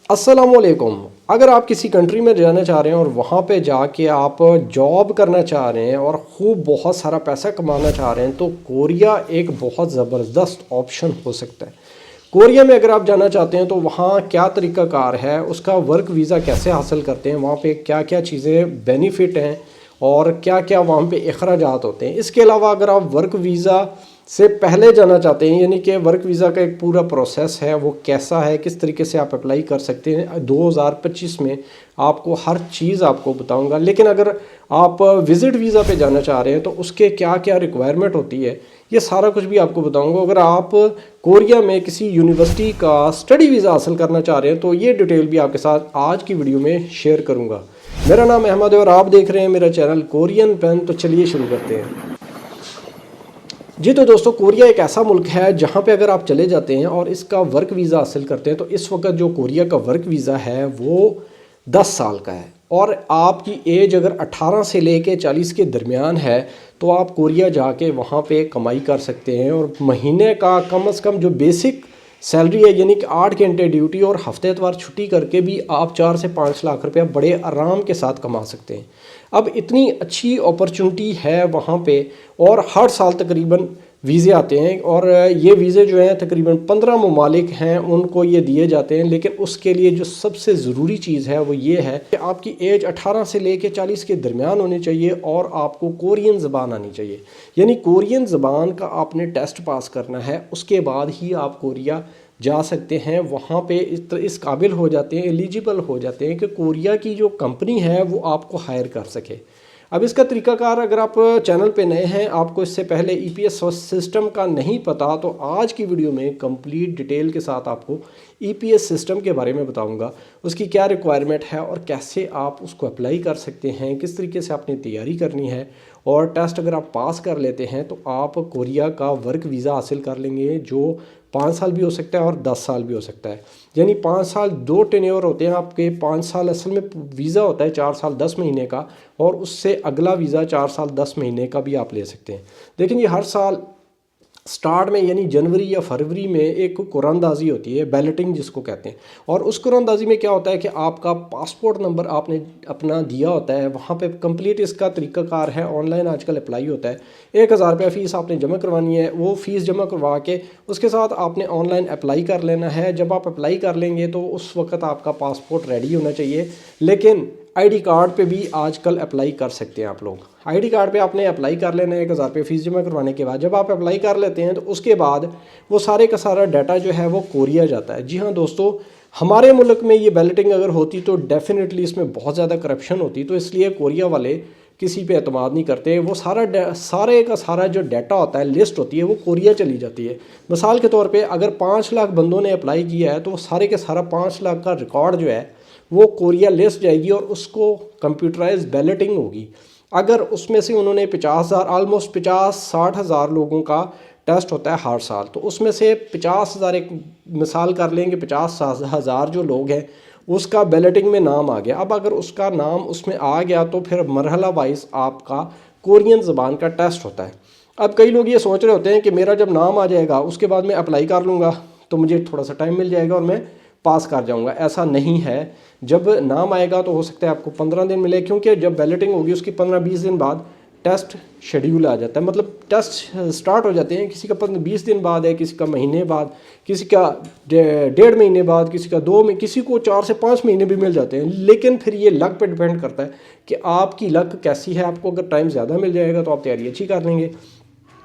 अस्सलामुअलैकुम। अगर आप किसी कंट्री में जाना चाह रहे हैं और वहाँ पे जाके आप जॉब करना चाह रहे हैं और खूब बहुत सारा पैसा कमाना चाह रहे हैं तो कोरिया एक बहुत ज़बरदस्त ऑप्शन हो सकता है। कोरिया में अगर आप जाना चाहते हैं तो वहाँ क्या तरीक़ाकार है, उसका वर्क वीज़ा कैसे हासिल करते हैं, वहाँ पे क्या क्या चीज़ें बेनिफिट हैं और क्या क्या वहाँ पे अखराजात होते हैं। इसके अलावा अगर आप वर्क वीज़ा से पहले जाना चाहते हैं, यानी कि वर्क वीज़ा का एक पूरा प्रोसेस है वो कैसा है, किस तरीके से आप अप्लाई कर सकते हैं, 2025 में आपको हर चीज़ आपको बताऊंगा। लेकिन अगर आप विज़िट वीज़ा पे जाना चाह रहे हैं तो उसके क्या क्या रिक्वायरमेंट होती है, ये सारा कुछ भी आपको बताऊंगा। अगर आप कोरिया में किसी यूनिवर्सिटी का स्टडी वीज़ा हासिल करना चाह रहे हैं तो ये डिटेल भी आपके साथ आज की वीडियो में शेयर करूँगा। मेरा नाम अहमद है और आप देख रहे हैं मेरा चैनल कोरियन पेन। तो चलिए शुरू करते हैं। जी तो दोस्तों, कोरिया एक ऐसा मुल्क है जहाँ पे अगर आप चले जाते हैं और इसका वर्क वीज़ा हासिल करते हैं तो इस वक्त जो कोरिया का वर्क वीज़ा है वो 10 साल का है और आपकी एज अगर 18 से लेके 40 के दरमियान है तो आप कोरिया जाके वहाँ पे कमाई कर सकते हैं और महीने का कम से कम जो बेसिक सैलरी है, यानी कि 8 घंटे ड्यूटी और हफ्ते एतवार छुट्टी करके भी आप 4 से 5 लाख रुपया बड़े आराम के साथ कमा सकते हैं। अब इतनी अच्छी अपॉर्चुनिटी है वहाँ पे और हर साल तकरीबन वीज़े आते हैं और ये वीज़े जो हैं तकरीबन 15 ममालिक हैं उनको ये दिए जाते हैं। लेकिन उसके लिए जो सबसे ज़रूरी चीज़ है वो ये है कि आपकी एज 18 से लेके 40 के दरमियान होनी चाहिए और आपको कोरियन ज़बान आनी चाहिए। यानी कोरियन ज़बान का आपने टेस्ट पास करना है, उसके बाद ही आप कोरिया जा सकते हैं। वहाँ पे इस काबिल हो जाते हैं, एलिजिबल हो जाते हैं कि कोरिया की जो कंपनी है वो आपको हायर कर सके। अब इसका तरीकाकार, अगर आप चैनल पे नए हैं, आपको इससे पहले ईपीएस सिस्टम का नहीं पता, तो आज की वीडियो में कंप्लीट डिटेल के साथ आपको ईपीएस सिस्टम के बारे में बताऊंगा, उसकी क्या रिक्वायरमेंट है और कैसे आप उसको अप्लाई कर सकते हैं, किस तरीके से आपने तैयारी करनी है। और टेस्ट अगर आप पास कर लेते हैं तो आप कोरिया का वर्क वीज़ा हासिल कर लेंगे जो 5 साल भी हो सकता है और 10 साल भी हो सकता है। यानी 5 साल 2 टेन्योर होते हैं आपके। 5 साल असल में वीज़ा होता है 4 साल 10 महीने का और उससे अगला वीज़ा 4 साल 10 महीने का भी आप ले सकते हैं। लेकिन ये हर साल स्टार्ट में यानी जनवरी या फरवरी में एक कुरानदाजी होती है, बैलेटिंग जिसको कहते हैं। और उस कुरानदाजी में क्या होता है कि आपका पासपोर्ट नंबर आपने अपना दिया होता है, वहाँ पे कंप्लीट इसका तरीकाकार है, ऑनलाइन आजकल अप्लाई होता है। 1000 रुपया फ़ीस आपने जमा करवानी है, वो फ़ीस जमा करवा के उसके साथ आपने ऑनलाइन अप्लाई कर लेना है। जब आप अप्लाई कर लेंगे तो उस वक्त आपका पासपोर्ट रेडी होना चाहिए। लेकिन आईडी कार्ड पे भी आजकल अप्लाई कर सकते हैं आप लोग। आईडी कार्ड पे आपने अप्लाई कर लेना है 1000 रुपये फ़ीस जमा करवाने के बाद। जब आप अप्लाई कर लेते हैं तो उसके बाद वो सारे का सारा डाटा जो है वो कोरिया जाता है। जी हाँ दोस्तों, हमारे मुल्क में ये बैलेटिंग अगर होती तो डेफिनेटली इसमें बहुत ज़्यादा करप्शन होती, तो इसलिए कोरिया वाले किसी पे एतमाद नहीं करते। वो सारे का सारा जो डाटा होता है, लिस्ट होती है, वो कोरिया चली जाती है। मिसाल के तौर पे अगर 5 लाख बंदों ने अप्लाई किया है तो वो सारे के सारा 5 लाख का रिकॉर्ड जो है वो कोरिया लिस्ट जाएगी और उसको कंप्यूटराइज बैलेटिंग होगी। अगर उसमें से उन्होंने 50,000 ऑलमोस्ट 50-60 हज़ार लोगों का टेस्ट होता है हर साल, तो उसमें से 50,000 एक मिसाल कर लेंगे, 50,000 जो लोग हैं उसका बैलेटिंग में नाम आ गया। अब अगर उसका नाम उसमें आ गया तो फिर मरहला वाइज आपका कोरियन ज़बान का टेस्ट होता है। अब कई लोग ये सोच रहे होते हैं कि मेरा जब नाम आ जाएगा उसके बाद मैं अप्लाई कर लूँगा तो मुझे थोड़ा सा टाइम मिल जाएगा और मैं पास कर जाऊंगा। ऐसा नहीं है। जब नाम आएगा तो हो सकता है आपको 15 दिन मिले, क्योंकि जब बैलेटिंग होगी उसकी 15-20 दिन बाद टेस्ट शेड्यूल आ जाता है, मतलब टेस्ट स्टार्ट हो जाते हैं। किसी का 20 दिन बाद है, किसी का महीने बाद, किसी का 1.5 महीने बाद, किसी का 2 में, किसी को 4 से 5 महीने भी मिल जाते हैं। लेकिन फिर ये लक पे डिपेंड करता है कि आपकी लक कैसी है। आपको अगर टाइम ज़्यादा मिल जाएगा तो आप तैयारी अच्छी कर लेंगे।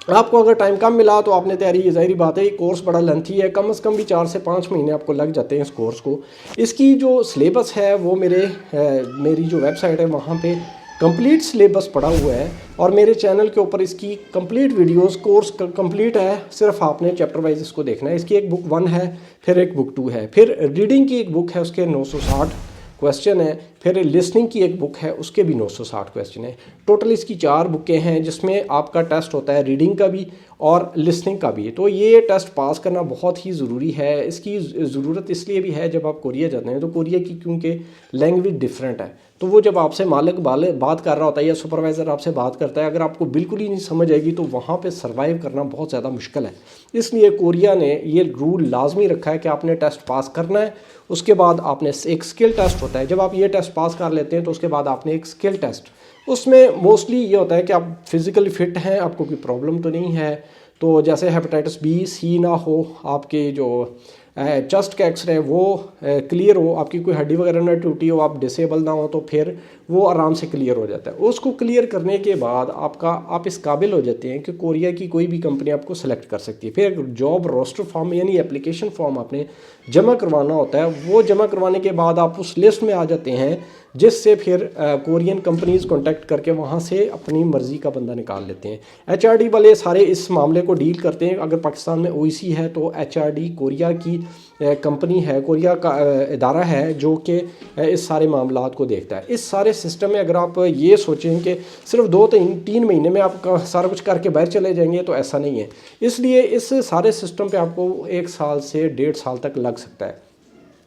आपको अगर टाइम कम मिला तो आपने तैयारी, ये ज़ाहिर बात है, ये कोर्स बड़ा लेंथी है, कम से कम भी 4 से 5 महीने आपको लग जाते हैं इस कोर्स को। इसकी जो सिलेबस है वो मेरी जो वेबसाइट है वहाँ पे कंप्लीट सिलेबस पड़ा हुआ है और मेरे चैनल के ऊपर इसकी कंप्लीट वीडियोस कोर्स कंप्लीट है। सिर्फ आपने चैप्टर वाइज इसको देखना है। इसकी एक बुक 1 है, फिर एक बुक 2 है, फिर रीडिंग की एक बुक है, उसके 960 क्वेश्चन है, फिर लिसनिंग की एक बुक है, उसके भी 960 क्वेश्चन है। टोटल इसकी 4 बुकें हैं जिसमें आपका टेस्ट होता है रीडिंग का भी और लिसनिंग का भी। तो ये टेस्ट पास करना बहुत ही ज़रूरी है। इसकी ज़रूरत इसलिए भी है, जब आप कोरिया जाते हैं तो कोरिया की क्योंकि लैंग्वेज डिफरेंट है, तो वो जब आपसे मालिक बात कर रहा होता है या सुपरवाइज़र आपसे बात करता है, अगर आपको बिल्कुल ही नहीं समझ आएगी तो वहाँ पे सर्वाइव करना बहुत ज़्यादा मुश्किल है। इसलिए कोरिया ने ये रूल लाजमी रखा है कि आपने टेस्ट पास करना है। उसके बाद आपने एक स्किल टेस्ट होता है, जब आप ये टेस्ट पास कर लेते हैं तो उसके बाद आपने एक स्किल टेस्ट, उसमें मोस्टली ये होता है कि आप फिज़िकली फ़िट हैं, आपको कोई प्रॉब्लम तो नहीं है, तो जैसे हेपेटाइटिस बी सी ना हो, आपके जो चेस्ट का एक्सरे वो क्लियर हो, आपकी कोई हड्डी वगैरह ना टूटी हो, आप डिसेबल ना हो, तो फिर वो आराम से क्लियर हो जाता है। उसको क्लियर करने के बाद आप इस काबिल हो जाते हैं कि कोरिया की कोई भी कंपनी आपको सेलेक्ट कर सकती है। फिर जॉब रोस्टर फॉर्म यानी एप्लीकेशन फॉर्म आपने जमा करवाना होता है। वो जमा करवाने के बाद आप उस लिस्ट में आ जाते हैं, जिससे फिर कोरियन कंपनीज़ कांटेक्ट करके वहाँ से अपनी मर्ज़ी का बंदा निकाल लेते हैं। एचआरडी वाले सारे इस मामले को डील करते हैं। अगर पाकिस्तान में ओईसी है तो एचआरडी कोरिया की कंपनी है, कोरिया का इदारा है जो कि इस सारे मामलात को देखता है। इस सारे सिस्टम में अगर आप ये सोचें कि सिर्फ 2-3 महीने में आप सारा कुछ करके बाहर चले जाएंगे, तो ऐसा नहीं है। इसलिए इस सारे सिस्टम पे आपको 1 साल से 1.5 साल तक लग सकता है।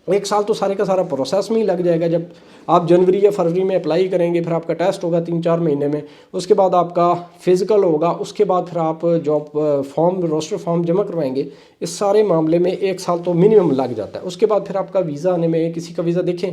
1 साल तो सारे का सारा प्रोसेस में ही लग जाएगा। जब आप जनवरी या फरवरी में अप्लाई करेंगे, फिर आपका टेस्ट होगा 3-4 महीने में, उसके बाद आपका फिज़िकल होगा, उसके बाद फिर आप जॉब फॉर्म रोस्टर फॉर्म जमा करवाएंगे। इस सारे मामले में 1 साल तो मिनिमम लग जाता है। उसके बाद फिर आपका वीज़ा आने में, किसी का वीज़ा देखें,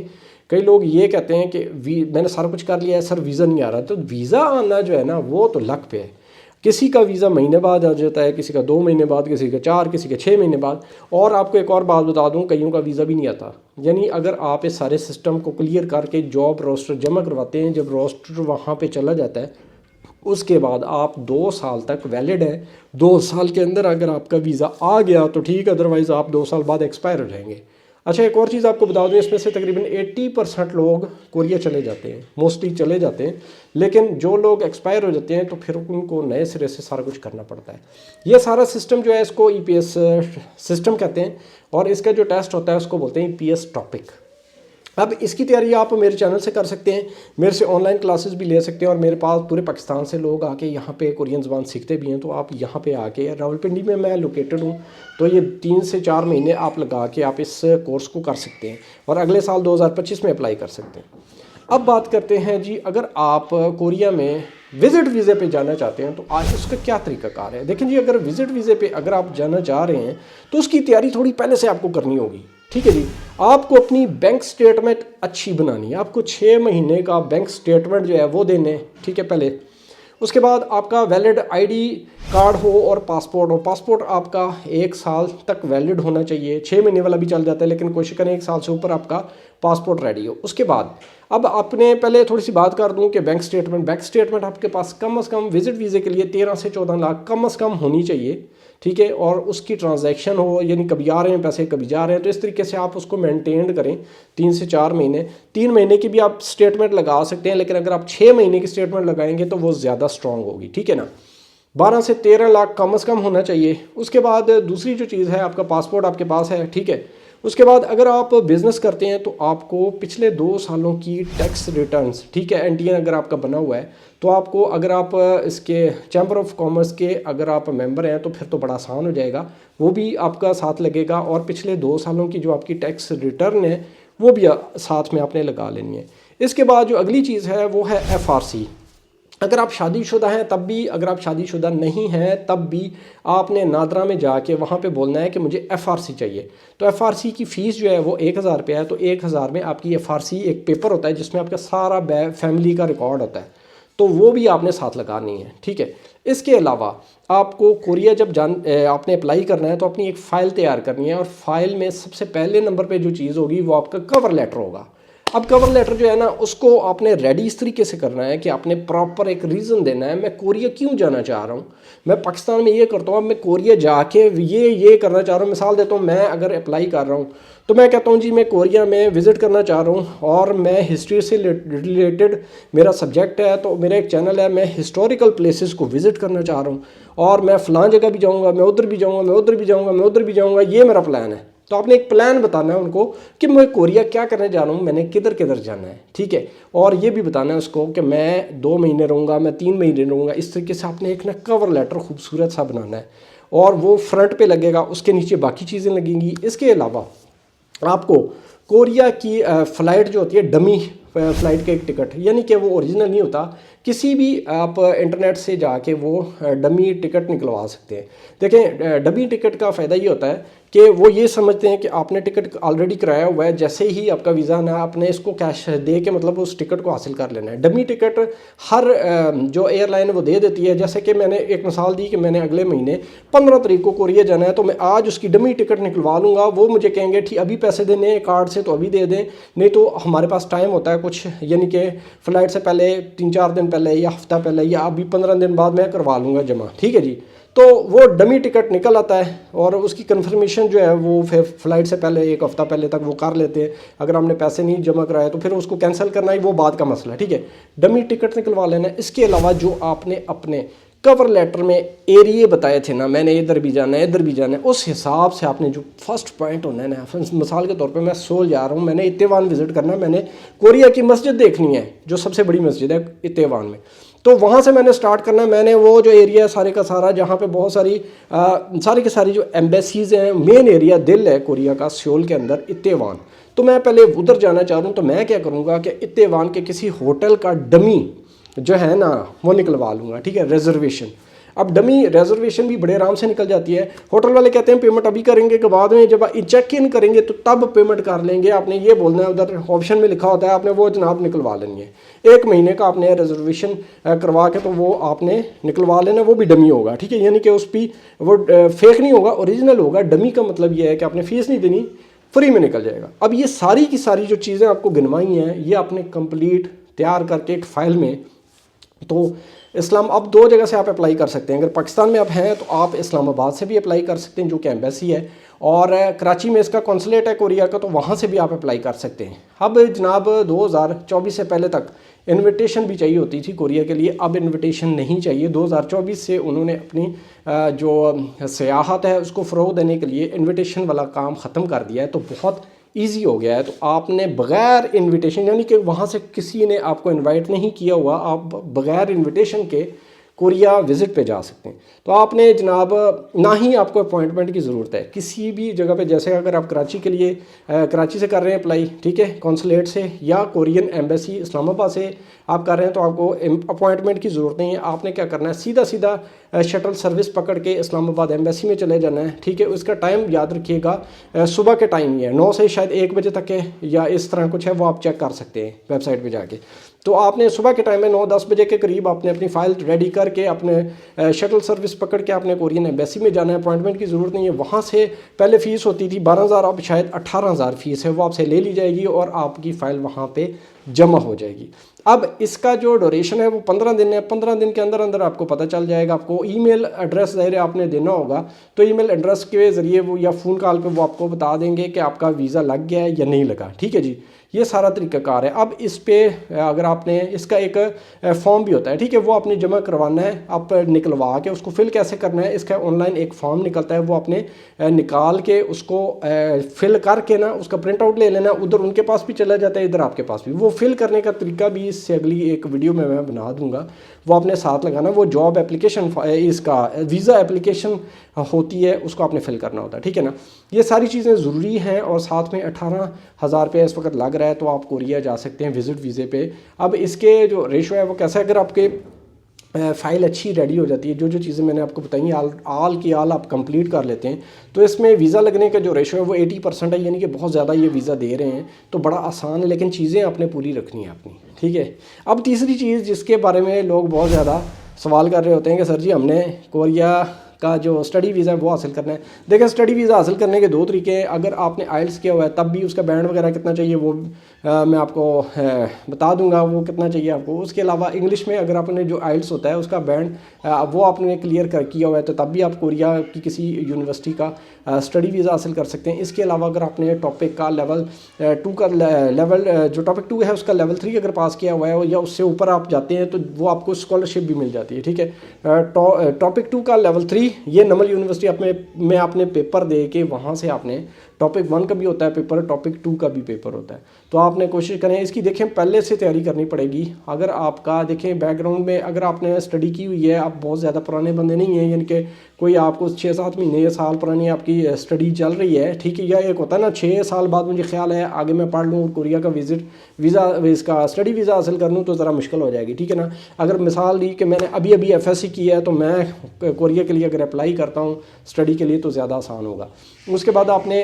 कई लोग ये कहते हैं कि मैंने सारा कुछ कर लिया है सर, वीज़ा नहीं आ रहा। तो वीज़ा आना जो है ना, वो तो लक पे है। किसी का वीज़ा महीने बाद आ जाता है, किसी का 2 महीने बाद, किसी का 4, किसी के 6 महीने बाद। और आपको एक और बात बता दूं, कईयों का वीज़ा भी नहीं आता। यानी अगर आप इस सारे सिस्टम को क्लियर करके जॉब रोस्टर जमा करवाते हैं, जब रोस्टर वहाँ पे चला जाता है, उसके बाद आप 2 साल तक वैलिड है। 2 साल के अंदर अगर आपका वीज़ा आ गया तो ठीक, अदरवाइज़ आप 2 साल बाद एक्सपायर हो जाएंगे। अच्छा, एक और चीज़ आपको बता दूं, इसमें से तकरीबन 80% लोग कोरिया चले जाते हैं, मोस्टली चले जाते हैं। लेकिन जो लोग एक्सपायर हो जाते हैं तो फिर उनको नए सिरे से सारा कुछ करना पड़ता है। ये सारा सिस्टम जो है, इसको ईपीएस सिस्टम कहते हैं, और इसका जो टेस्ट होता है उसको बोलते हैं ईपीएस टॉपिक। अब इसकी तैयारी आप मेरे चैनल से कर सकते हैं, मेरे से ऑनलाइन क्लासेस भी ले सकते हैं, और मेरे पास पूरे पाकिस्तान से लोग आके यहाँ पे कोरियन ज़बान सीखते भी हैं। तो आप यहाँ पे आके, रावलपिंडी में मैं लोकेटेड हूँ, तो ये 3 से 4 महीने आप लगा के आप इस कोर्स को कर सकते हैं, और अगले साल 2025 में अप्लाई कर सकते हैं। अब बात करते हैं जी, अगर आप कोरिया में विज़िट वीज़े पे जाना चाहते हैं तो आज उसका क्या तरीक़ाकार है। देखें जी, अगर विज़िट वीज़े पे अगर आप जाना चाह रहे हैं तो उसकी तैयारी थोड़ी पहले से आपको करनी होगी। ठीक है जी, आपको अपनी बैंक स्टेटमेंट अच्छी बनानी है। आपको 6 महीने का बैंक स्टेटमेंट जो है वो देने, ठीक है, पहले। उसके बाद आपका वैलिड आईडी कार्ड हो और पासपोर्ट हो। पासपोर्ट आपका 1 साल तक वैलिड होना चाहिए। 6 महीने वाला भी चल जाता है, लेकिन कोशिश करें 1 साल से ऊपर आपका पासपोर्ट रेडी हो। उसके बाद अब आपने पहले थोड़ी सी बात कर दूं कि बैंक स्टेटमेंट आपके पास कम से कम विजिट वीज़े के लिए 13 से 14 लाख कम से कम होनी चाहिए। ठीक है, और उसकी ट्रांजैक्शन हो, यानी कभी आ रहे हैं पैसे कभी जा रहे हैं, तो इस तरीके से आप उसको मेंटेन करें 3 से 4 महीने। 3 महीने की भी आप स्टेटमेंट लगा सकते हैं, लेकिन अगर आप 6 महीने की स्टेटमेंट लगाएंगे तो वो ज़्यादा स्ट्रॉन्ग होगी। ठीक है ना, 12 से 13 लाख कम से कम होना चाहिए। उसके बाद दूसरी जो चीज़ है, आपका पासपोर्ट आपके पास है, ठीक है। उसके बाद अगर आप बिज़नेस करते हैं तो आपको पिछले 2 सालों की टैक्स रिटर्न्स, ठीक है, एनटीएन अगर आपका बना हुआ है तो आपको, अगर आप इसके चैम्बर ऑफ कॉमर्स के अगर आप मेंबर हैं तो फिर तो बड़ा आसान हो जाएगा, वो भी आपका साथ लगेगा। और पिछले 2 सालों की जो आपकी टैक्स रिटर्न है वो भी साथ में आपने लगा लेनी है। इसके बाद जो अगली चीज़ है वो है एफआरसी। अगर आप शादीशुदा हैं तब भी, अगर आप शादीशुदा नहीं हैं तब भी आपने नादरा में जाके वहाँ पे बोलना है कि मुझे एफआरसी चाहिए। तो एफआरसी की फ़ीस जो है वो 1000 रुपये है। तो 1000 में आपकी एफआरसी एक पेपर होता है जिसमें आपका सारा फैमिली का रिकॉर्ड होता है, तो वो भी आपने साथ लगानी है। ठीक है, इसके अलावा आपको कोरिया जब आपने अप्लाई करना है तो अपनी एक फ़ाइल तैयार करनी है, और फाइल में सबसे पहले नंबर पे जो चीज़ होगी वो आपका कवर लेटर होगा। अब कवर लेटर जो है ना, उसको आपने रेडी इस तरीके से करना है कि आपने प्रॉपर एक रीज़न देना है, मैं कोरिया क्यों जाना चाह रहा हूँ, मैं पाकिस्तान में ये करता हूँ, अब मैं कोरिया जाके ये करना चाह रहा हूँ। मिसाल देता हूँ, मैं अगर अप्लाई कर रहा हूँ तो मैं कहता हूँ जी मैं कोरिया में विज़िट करना चाह रहा हूँ और मैं हिस्ट्री से रिलेटेड मेरा सब्जेक्ट है, तो मेरा एक चैनल है, मैं हिस्टोरिकल प्लेसेस को विज़िट करना चाह रहा हूँ, और मैं फ़लाँ जगह भी जाऊँगा, मैं उधर भी जाऊँगा, मैं उधर भी जाऊँगा, मैं उधर भी जाऊँगा, ये मेरा प्लान है। तो आपने एक प्लान बताना है उनको कि मैं कोरिया क्या करने जा रहा हूँ, मैंने किधर किधर जाना है, ठीक है। और ये भी बताना है उसको कि मैं 2 महीने रहूँगा, मैं 3 महीने रहूँगा। इस तरीके से आपने एक ना कवर लेटर खूबसूरत सा बनाना है और वो फ्रंट पे लगेगा, उसके नीचे बाकी चीज़ें लगेंगी। इसके अलावा आपको कोरिया की फ़्लाइट जो होती है, डमी फ़्लाइट का एक टिकट, यानी कि वो ओरिजिनल नहीं होता, किसी भी आप इंटरनेट से जाके वो डमी टिकट निकलवा सकते हैं। देखें, डमी टिकट का फ़ायदा ये होता है कि वो ये समझते हैं कि आपने टिकट ऑलरेडी कराया हुआ है, जैसे ही आपका वीज़ा ना, आपने इसको कैश दे के मतलब उस टिकट को हासिल कर लेना है। डमी टिकट हर जो एयरलाइन है वो दे देती है। जैसे कि मैंने एक मिसाल दी कि मैंने अगले महीने 15 तारीख को कोरिया जाना है, तो मैं आज उसकी डमी टिकट निकलवा लूँगा। वो मुझे कहेंगे ठीक अभी पैसे देने हैं कार्ड से तो अभी दे दें, नहीं तो हमारे पास टाइम होता है कुछ, यानी कि फ़्लाइट से पहले 3-4 दिन पहले या हफ्ता पहले या अभी 15 दिन बाद मैं करवा लूँगा जमा, ठीक है जी। तो वो डमी टिकट निकल आता है और उसकी कंफर्मेशन जो है वो फिर फ़्लाइट से पहले 1 हफ़्ता पहले तक वो कर लेते हैं। अगर हमने पैसे नहीं जमा कराए तो फिर उसको कैंसिल करना ही वो बात का मसला है, ठीक है। डमी टिकट निकलवा लेना है। इसके अलावा जो आपने अपने कवर लेटर में एरिए बताए थे ना, मैंने इधर भी जाना है इधर भी जाना है, उस हिसाब से आपने जो फर्स्ट पॉइंट होना है ना, मिसाल के तौर पे मैं सोल जा रहा हूँ, मैंने इत्तेवान विज़िट करना है, मैंने कोरिया की मस्जिद देखनी है जो सबसे बड़ी मस्जिद है इत्तेवान में, तो वहाँ से मैंने स्टार्ट करना है। मैंने वो जो एरिया है सारे का सारा, जहाँ पे बहुत सारी की सारी जो एम्बेसीज़ हैं, मेन एरिया दिल है कोरिया का सियोल के अंदर इत्तेवान, तो मैं पहले उधर जाना चाह रहा हूँ। तो मैं क्या करूँगा कि इत्तेवान के किसी होटल का डमी जो है ना वो निकलवा लूँगा, ठीक है, रिजर्वेशन। अब डमी रिजर्वेशन भी बड़े आराम से निकल जाती है। होटल वाले कहते हैं पेमेंट अभी करेंगे कि बाद में, जब चेक इन करेंगे तो तब पेमेंट कर लेंगे। आपने ये बोलना है, उधर ऑप्शन में लिखा होता है, आपने वो जनाब निकलवा लेनी है। 1 महीने का आपने रिजर्वेशन करवा के तो वो आपने निकलवा लेना, वो भी डमी होगा, ठीक है, यानी कि उस पर वो फेक नहीं होगा, ओरिजिनल होगा। डमी का मतलब ये है कि आपने फ़ीस नहीं देनी, फ्री में निकल जाएगा। अब ये सारी की सारी जो चीज़ें आपको गिनवाई हैं, ये आपने कंप्लीट तैयार करके एक फ़ाइल में, तो इस्लाम अब 2 जगह से आप अप्लाई कर सकते हैं। अगर पाकिस्तान में आप हैं तो आप इस्लामाबाद से भी अप्लाई कर सकते हैं जो कि एम्बेसी है, और कराची में इसका कौंसलेट है कोरिया का, तो वहाँ से भी आप अप्लाई कर सकते हैं। अब जनाब 2024 से पहले तक इनविटेशन भी चाहिए होती थी कोरिया के लिए, अब इनविटेशन नहीं चाहिए। 2024 से उन्होंने अपनी जो सियाहत है उसको फ़रोग़ देने के लिए इनविटेशन वाला काम ख़त्म कर दिया है, तो बहुत ईजी हो गया है। तो आपने बग़ैर इनविटेशन, यानी कि वहाँ से किसी ने आपको इनवाइट नहीं किया हुआ, आप बग़ैर इनविटेशन के कोरिया विज़िट पे जा सकते हैं। तो आपने जनाब ना ही आपको अपॉइंटमेंट की ज़रूरत है किसी भी जगह पे। जैसे अगर आप कराची के लिए कराची से कर रहे हैं अप्लाई, ठीक है, कौंसलेट से, या कोरियन एम्बेसी इस्लामाबाद से आप कर रहे हैं, तो आपको अपॉइंटमेंट की ज़रूरत नहीं है। आपने क्या करना है, सीधा सीधा शटल सर्विस पकड़ के इस्लामाबाद एम्बेसी में चले जाना है, ठीक है। उसका टाइम याद रखिएगा, सुबह के टाइम ही है, 9 से शायद 1 बजे तक है या इस तरह कुछ है, वो आप चेक कर सकते हैं वेबसाइट पे जाके। तो आपने सुबह के टाइम में 9-10 बजे के करीब आपने अपनी फ़ाइल रेडी करके अपने शटल सर्विस पकड़ के आपने कोरियन एम्बेसी में जाना है। अपॉइंटमेंट की ज़रूरत नहीं है। वहाँ से पहले फ़ीस होती थी 12,000, अब शायद 18,000 फ़ीस है, वो आपसे ले ली जाएगी और आपकी फ़ाइल वहाँ पे जमा हो जाएगी। अब इसका जो ड्यूरेशन है वो 15 दिन है। 15 दिन के अंदर अंदर आपको पता चल जाएगा। आपको ईमेल एड्रेस ज़ाहिर आपने देना होगा, तो ईमेल एड्रेस के ज़रिए वो या फ़ोन कॉल पे वो आपको बता देंगे कि आपका वीज़ा लग गया है या नहीं लगा, ठीक है जी। ये सारा तरीक़ाकार है। अब इस पे अगर आपने, इसका एक फॉर्म भी होता है, ठीक है, वो आपने जमा करवाना है। आप निकलवा के उसको फिल कैसे करना है, इसका ऑनलाइन एक फॉर्म निकलता है, वो आपने निकाल के उसको फिल करके ना उसका प्रिंट आउट ले लेना। उधर उनके पास भी चला जाता है, इधर आपके पास भी। वो फिल करने का तरीका भी इससे अगली एक वीडियो में मैं बना दूंगा, वो आपने साथ लगाना। वो जॉब एप्लीकेशन, इसका वीज़ा एप्लीकेशन होती है, उसको आपने फिल करना होता है, ठीक है ना। ये सारी चीज़ें ज़रूरी हैं। और साथ में 18,000 रुपये इस वक्त लग रहा है, तो आप कोरिया जा सकते हैं विज़िट वीज़े पे। अब इसके जो रेशो है वो कैसा है, अगर आपके फ़ाइल अच्छी रेडी हो जाती है, जो जो चीज़ें मैंने आपको बताई आल की आल आप कंप्लीट कर लेते हैं, तो इसमें वीज़ा लगने का जो रेशो है वो 80% है, यानी कि बहुत ज़्यादा ये वीज़ा दे रहे हैं। तो बड़ा आसान है, लेकिन चीज़ें आपने पूरी रखनी है अपनी, ठीक है। अब तीसरी चीज़ जिसके बारे में लोग बहुत ज़्यादा सवाल कर रहे होते हैं कि सर जी हमने कोरिया का जो स्टडी वीज़ा है वो हासिल करना है। देखिए, स्टडी वीज़ा हासिल करने के 2 तरीके हैं। अगर आपने आइल्स किया हुआ है तब भी उसका बैंड वगैरह कितना चाहिए वो मैं आपको बता दूंगा वो कितना चाहिए आपको। उसके अलावा इंग्लिश में अगर आपने जो आइल्स होता है उसका बैंड वो आपने क्लियर किया हुआ है, तो तब भी आप कोरिया की किसी यूनिवर्सिटी का स्टडी वीज़ा हासिल कर सकते हैं। इसके अलावा अगर आपने टॉपिक का लेवल 2 का लेवल जो टॉपिक 2 है उसका लेवल 3 अगर पास किया हुआ है या उससे ऊपर आप जाते हैं, तो वो आपको स्कॉलरशिप भी मिल जाती है, ठीक है। टॉपिक 2 का लेवल 3 ये नमल यूनिवर्सिटी में आपने पेपर दे के वहाँ से आपने टॉपिक 1 का भी होता है पेपर, टॉपिक 2 का भी पेपर होता है। तो आपने कोशिश करें इसकी, देखें पहले से तैयारी करनी पड़ेगी। अगर आपका देखें बैकग्राउंड में अगर आपने स्टडी की हुई है, आप बहुत ज़्यादा पुराने बंदे नहीं हैं, यानी कि कोई आपको 6-7 महीने या साल पुरानी आपकी स्टडी चल रही है, ठीक है, या एक होता है ना 6 साल बाद मुझे ख्याल है आगे मैं पढ़ लूँ और कोरिया का वीज़ा इसका स्टडी वीज़ा हासिल कर लूँ तो ज़रा मुश्किल हो जाएगी, ठीक है ना। अगर मिसाल ली कि मैंने अभी अभी FSC की है तो मैं कोरिया के लिए अगर अप्लाई करता हूँ स्टडी के लिए तो ज़्यादा आसान होगा। उसके बाद आपने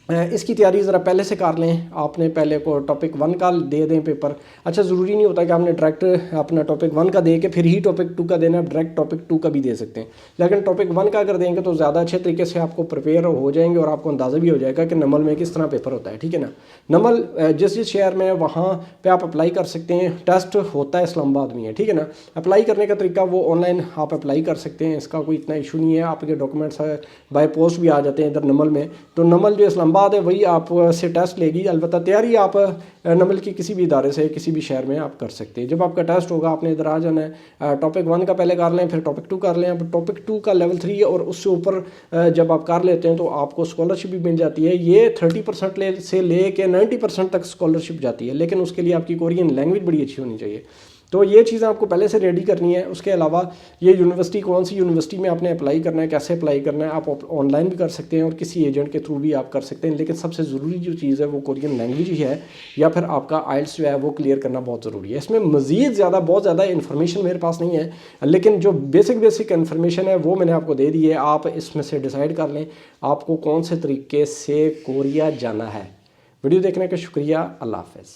इसकी तैयारी ज़रा पहले से कर लें। आपने पहले को टॉपिक 1 का दे दें पेपर। अच्छा, ज़रूरी नहीं होता कि आपने डायरेक्ट अपना टॉपिक 1 का दे के फिर ही टॉपिक 2 का देना, आप डायरेक्ट टॉपिक 2 का भी दे सकते हैं, लेकिन टॉपिक 1 का अगर देंगे तो ज़्यादा अच्छे तरीके से आपको प्रिपेयर हो जाएंगे और आपको अंदाज़ा भी हो जाएगा कि नमल में किस तरह पेपर होता है, ठीक है ना। नमल जिस शहर में वहाँ पर आप अप्लाई कर सकते हैं, टेस्ट होता है इस्लामाबाद में है, ठीक है ना। अप्लाई करने का तरीका वो ऑनलाइन आप अप्लाई कर सकते हैं, इसका कोई इतना इशू नहीं है। आपके डॉक्यूमेंट्स बाय पोस्ट भी आ जाते हैं इधर नमल में। तो नमल जो इस्लामाबाद है वही आप से टेस्ट लेगी, अलबत्ता तैयारी आप नमल की किसी भी इदारे से किसी भी शहर में आप कर सकते हैं। जब आपका टेस्ट होगा आपने इधर आ जाना है, टॉपिक 1 का पहले कर लें, फिर टॉपिक 2 कर लें। अब टॉपिक 2 का लेवल 3 है और उससे ऊपर जब आप कर लेते हैं तो आपको स्कॉलरशिप भी मिल जाती है। ये 30% से ले के 90% तक स्कॉलरशिप जाती है, लेकिन उसके लिए आपकी कोरियन लैंग्वेज बड़ी अच्छी होनी चाहिए। तो ये चीज़ें आपको पहले से रेडी करनी है। उसके अलावा ये यूनिवर्सिटी, कौन सी यूनिवर्सिटी में आपने अप्लाई करना है, कैसे अप्लाई करना है, आप ऑनलाइन भी कर सकते हैं और किसी एजेंट के थ्रू भी आप कर सकते हैं। लेकिन सबसे ज़रूरी जो चीज़ है वो कोरियन लैंग्वेज ही है, या फिर आपका आइल्स जो है वो क्लियर करना बहुत ज़रूरी है। इसमें मज़ीद बहुत ज़्यादा इन्फॉर्मेशन मेरे पास नहीं है, लेकिन जो बेसिक इन्फॉर्मेशन है वो मैंने आपको दे दी है। आप इसमें से डिसाइड कर लें आपको कौन से तरीके से कोरिया जाना है। वीडियो देखने का शुक्रिया। अल्लाह हाफ़िज़।